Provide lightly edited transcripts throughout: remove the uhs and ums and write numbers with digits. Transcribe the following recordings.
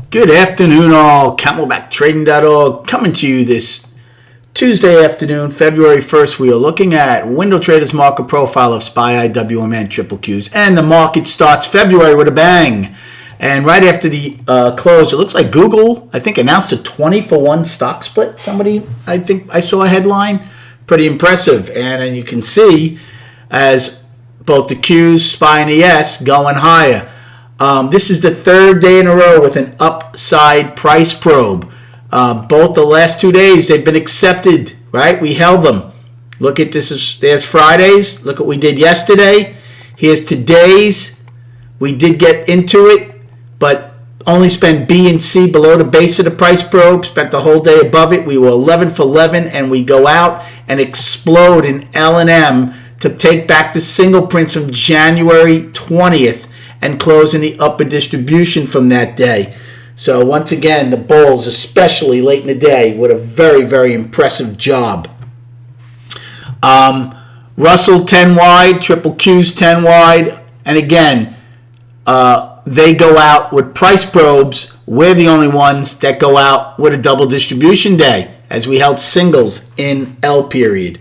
Good afternoon, all. CamelbackTrading.org coming to you this Tuesday afternoon, February 1st. We are looking at Window Traders Market Profile of SPY, WMN, Triple Qs. And the market starts February with a bang. And right after the close, it looks like Google, I think, announced a 20-for-1 stock split. Somebody, I think I saw a headline. Pretty impressive. And you can see as both the Qs, SPY, and the S going higher. This is the third day in a row with an upside price probe. Both the last 2 days, they've been accepted, right? We held them. Look at this. There's Friday's. Look what we did yesterday. Here's today's. We did get into it, but only spent B and C below the base of the price probe. Spent the whole day above it. We were 11 for 11, and we go out and explode in L and M to take back the single prints from January 20th. And close in the upper distribution from that day. So once again, the bulls, especially late in the day, with a very, very impressive job. Russell 10 wide, Triple Qs 10 wide, and again, they go out with price probes. We're the only ones that go out with a double distribution day, as we held singles in L period.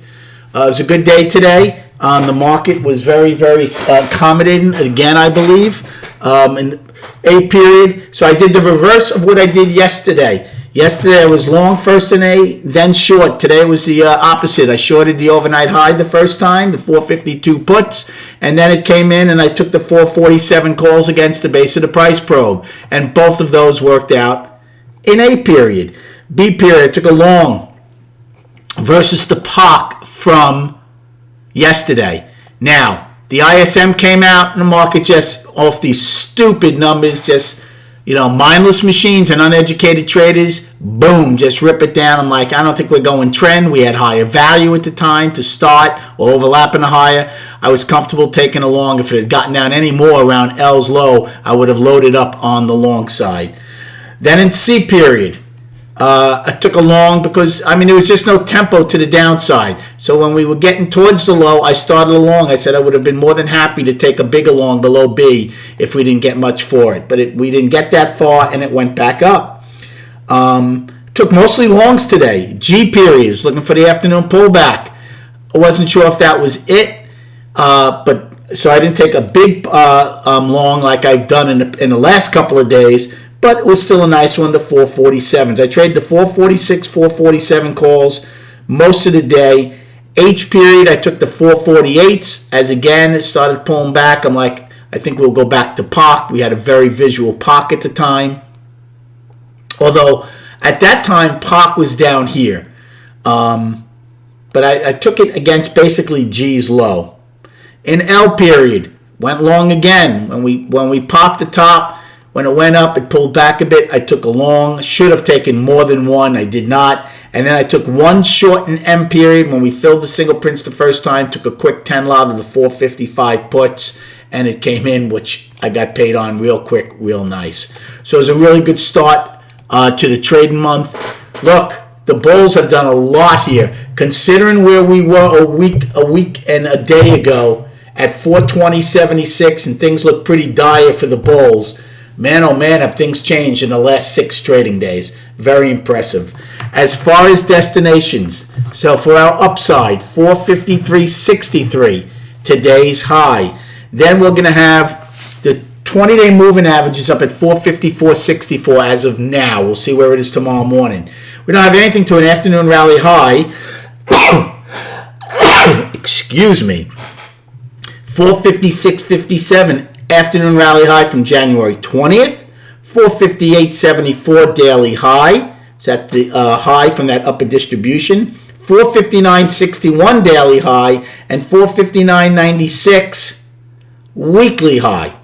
It was a good day today. The market was very, very accommodating again, I believe, in A period. So I did the reverse of what I did yesterday. Yesterday I was long first in A, then short. Today was the opposite. I shorted the overnight high the first time, the 452 puts, and then it came in and I took the 447 calls against the base of the price probe. And both of those worked out in A period. B period, I took a long versus the POC from yesterday. Now, the ISM came out and the market just off these stupid numbers, just, mindless machines and uneducated traders, boom, just rip it down. I'm like, I don't think we're going trend. We had higher value at the time to start or overlapping the higher. I was comfortable taking a long. If it had gotten down any more around L's low, I would have loaded up on the long side. Then in C period, I took a long because, there was just no tempo to the downside. So when we were getting towards the low, I started a long. I said I would have been more than happy to take a bigger long below B if we didn't get much for it. But we didn't get that far, and it went back up. Took mostly longs today. G periods, looking for the afternoon pullback. I wasn't sure if that was it, but so I didn't take a big long like I've done in the last couple of days. But it was still a nice one, the 447s. I traded the 446, 447 calls most of the day. H period, I took the 448s. As again, it started pulling back. I'm like, I think we'll go back to POC. We had a very visual POC at the time. Although, at that time, POC was down here. But I took it against basically G's low. In L period, went long again. When we popped the top, when it went up, it pulled back a bit. I took a long. Should have taken more than one. I did not. And then I took one short in M period when we filled the single prints the first time. Took a quick 10 lot of the 455 puts. And it came in, which I got paid on real quick, real nice. So it was a really good start to the trading month. Look, the bulls have done a lot here. Considering where we were a week and a day ago at 420.76, and things look pretty dire for the bulls. Man, oh man, have things changed in the last 6 trading days. Very impressive. As far as destinations, so for our upside, 453.63, today's high. Then we're going to have the 20-day moving averages up at 454.64 as of now. We'll see where it is tomorrow morning. We don't have anything to an afternoon rally high. Excuse me. 456.57. Afternoon rally high from January 20th, 458.74 daily high. So that's the high from that upper distribution. 459.61 daily high and 459.96 weekly high.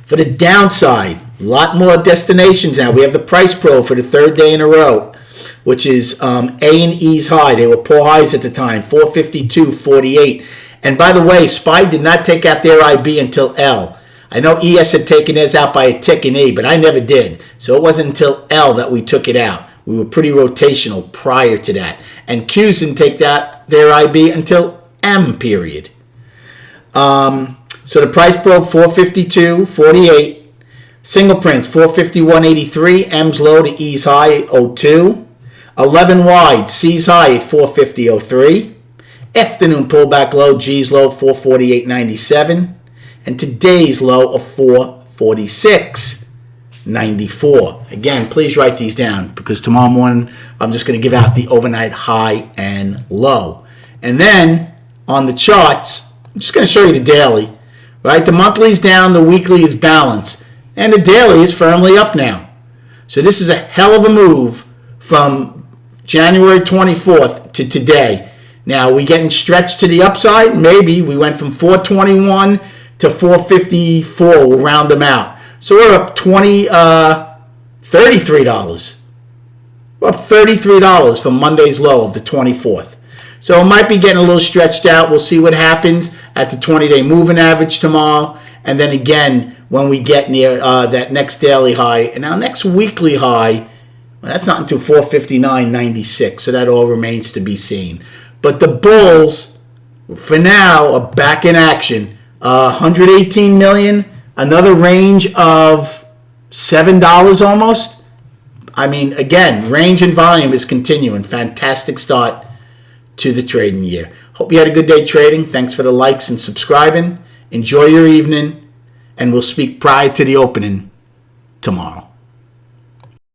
For the downside, a lot more destinations now. We have the price pro for the third day in a row, which is A and E's high. They were poor highs at the time, 452.48. And by the way, SPY did not take out their IB until L. I know ES had taken theirs out by a tick in E, but I never did. So it wasn't until L that we took it out. We were pretty rotational prior to that. And Qs didn't take their IB until M period. So the price broke 452.48. Single prints, 451.83, M's low to E's high, 02. 11 wide, C's high at 450.03. Afternoon pullback low, G's low, 448.97. And today's low of 446.94. Again, please write these down because tomorrow morning I'm just going to give out the overnight high and low. And then on the charts, I'm just going to show you the daily. Right, the monthly is down, the weekly is balanced. And the daily is firmly up now. So this is a hell of a move from January 24th to today. Now, we getting stretched to the upside? Maybe. We went from 421 to 454. We'll round them out. So we're up $33. We're up $33 from Monday's low of the 24th. So it might be getting a little stretched out. We'll see what happens at the 20-day moving average tomorrow. And then again, when we get near that next daily high, and our next weekly high, well, that's not until 459.96, so that all remains to be seen. But the bulls, for now, are back in action. 118 million, another range of $7 almost. I mean, again, range and volume is continuing. Fantastic start to the trading year. Hope you had a good day trading. Thanks for the likes and subscribing. Enjoy your evening. And we'll speak prior to the opening tomorrow.